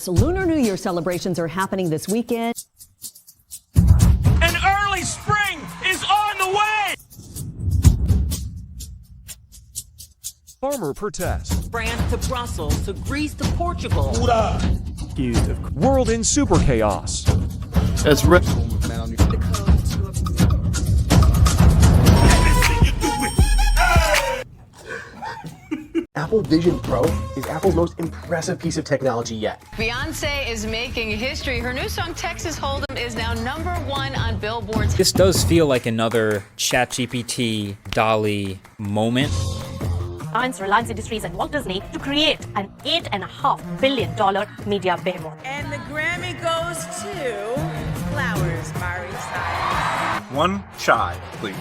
So Lunar New Year celebrations are happening this weekend. An early spring is on the way! Farmer protests. France to Brussels to Greece to Portugal. Accused of world in super chaos. That's right. Apple Vision Pro is Apple's most impressive piece of technology yet. Beyonce is making history. Her new song, Texas Hold'em, is now #1 on Billboard's. This does feel like another ChatGPT, DALL-E moment. Reliance Industries and Walt Disney to create an $8.5 billion media behemoth. And the Grammy goes to Flowers, Mari Cyrus. One chai, please.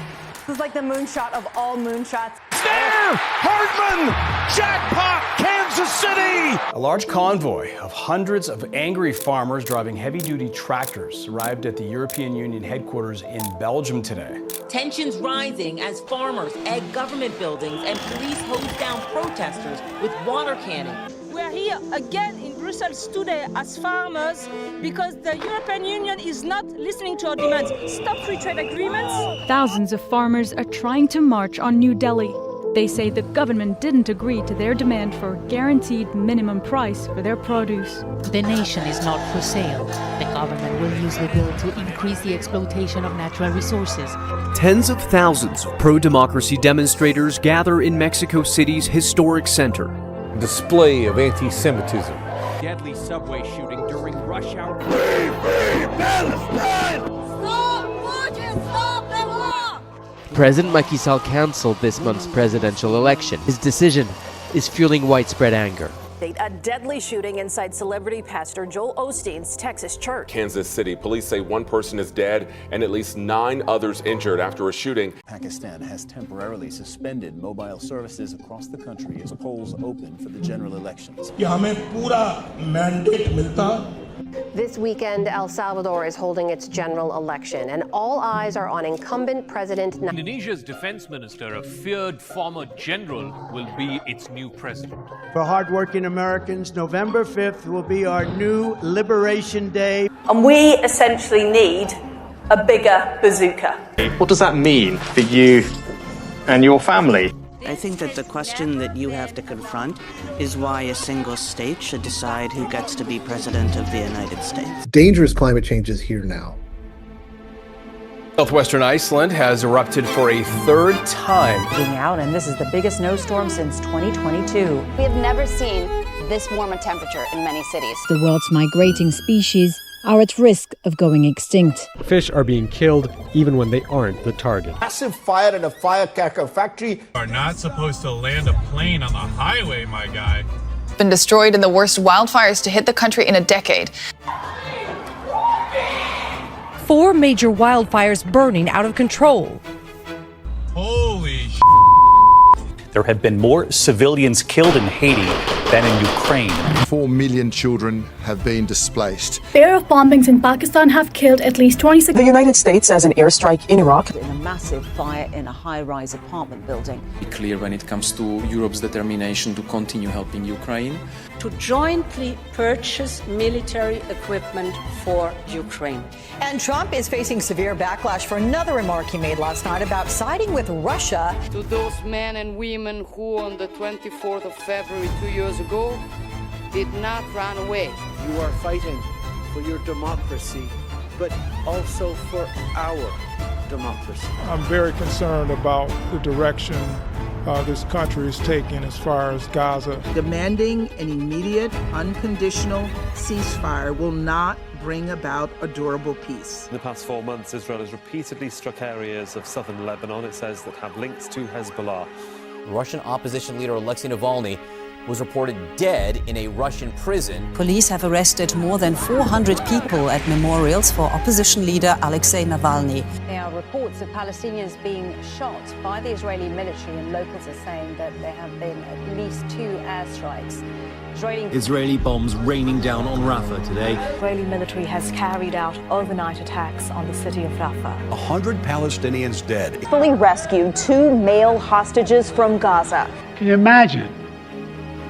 This is like the moonshot of all moonshots. There! Hardman! Jackpot! Kansas City! A large convoy of hundreds of angry farmers driving heavy-duty tractors arrived at the European Union headquarters in Belgium today. Tensions rising as farmers egg government buildings and police hose down protesters with water cannon. We're here again in Brussels today as farmers because the European Union is not listening to our demands. Stop free trade agreements. Thousands of farmers are trying to march on New Delhi. They say the government didn't agree to their demand for guaranteed minimum price for their produce. The nation is not for sale. The government will use the bill to increase the exploitation of natural resources. Tens of thousands of pro-democracy demonstrators gather in Mexico City's historic center. Display of anti-Semitism. Deadly subway shooting during rush hour. Free Palestine! Stop Putin! Stop the war! President Macky Sall cancelled this month's presidential election. His decision is fueling widespread anger. A deadly shooting inside celebrity pastor Joel Osteen's Texas church. Kansas City police say one person is dead and at least 9 others injured after a shooting. Pakistan has temporarily suspended mobile services across the country as polls open for the general elections. This weekend, El Salvador is holding its general election, and all eyes are on incumbent President. Indonesia's defense minister, a feared former general, will be its new president. For hardworking Americans, November 5th will be our new Liberation Day. And we essentially need a bigger bazooka. What does that mean for you and your family? I think that the question that you have to confront is why a single state should decide who gets to be president of the United States. Dangerous climate change is here now. Southwestern Iceland has erupted for a third time. Out, and this is the biggest snowstorm since 2022. We have never seen this warm a temperature in many cities. The world's migrating species are at risk of going extinct. Fish are being killed even when they aren't the target. Massive fire in a firecracker factory. Are not supposed to land a plane on the highway, my guy. Been destroyed in the worst wildfires to hit the country in a decade. 4 major wildfires burning out of control. Holy sh**. There have been more civilians killed in Haiti than in Ukraine. 4 million children have been displaced. Pair of bombings in Pakistan have killed at least 26. The United States has an airstrike in Iraq. In a massive fire in a high-rise apartment building. Clear when it comes to Europe's determination to continue helping Ukraine. To jointly purchase military equipment for Ukraine. And Trump is facing severe backlash for another remark he made last night about siding with Russia. To those men and women who on the 24th of February 2 years ago did not run away. You are fighting for your democracy, but also for our democracy. I'm very concerned about the direction this country is taking as far as Gaza. Demanding an immediate, unconditional ceasefire will not bring about a durable peace. In the past 4 months, Israel has repeatedly struck areas of southern Lebanon, it says, that have links to Hezbollah. Russian opposition leader Alexei Navalny was reported dead in a Russian prison. Police have arrested more than 400 people at memorials for opposition leader Alexei Navalny. There are reports of Palestinians being shot by the Israeli military, and locals are saying that there have been at least 2 airstrikes. Israeli bombs raining down on Rafah today. Israeli military has carried out overnight attacks on the city of Rafah. 100 Palestinians dead. Fully rescued 2 male hostages from Gaza. Can you imagine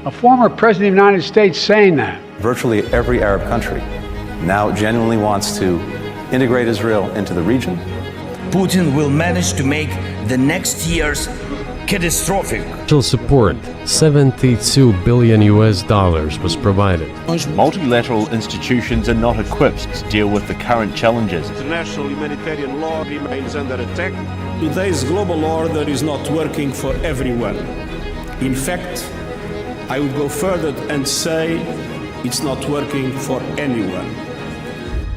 a former president of the United States saying that? Virtually every Arab country now genuinely wants to integrate Israel into the region. Putin will manage to make the next years catastrophic. Financial support, $72 billion was provided. Multilateral institutions are not equipped to deal with the current challenges. International humanitarian law remains under attack. Today's global order is not working for everyone. In fact, I would go further and say it's not working for anyone.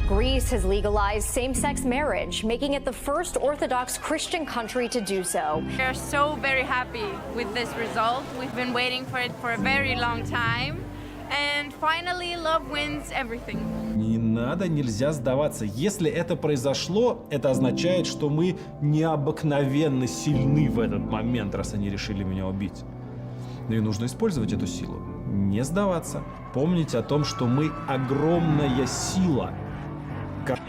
Greece has legalized same-sex marriage, making it the first Orthodox Christian country to do so. We are so very happy with this result. We've been waiting for it for a very long time. And finally, love wins everything. Не надо, нельзя сдаваться. Если это произошло, это означает, что мы необыкновенно сильны в этот момент, раз они решили меня убить. Ну и нужно использовать эту силу. Не сдаваться. Помните о том, что мы огромная сила.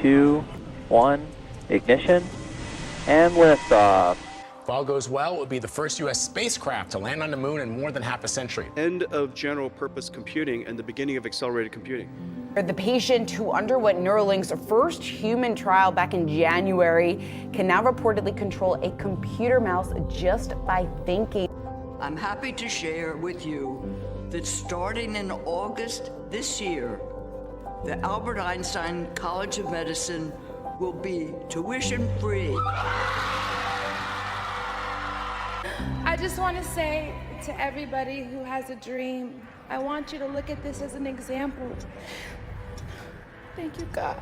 2, 1, ignition, and liftoff. If all goes well, it will be the first U.S. spacecraft to land on the moon in more than half a century. End of general purpose computing and the beginning of accelerated computing. The patient who underwent Neuralink's first human trial back in January can now reportedly control a computer mouse just by thinking. I'm happy to share with you that starting in August this year, the Albert Einstein College of Medicine will be tuition-free. I just want to say to everybody who has a dream, I want you to look at this as an example. Thank you, God.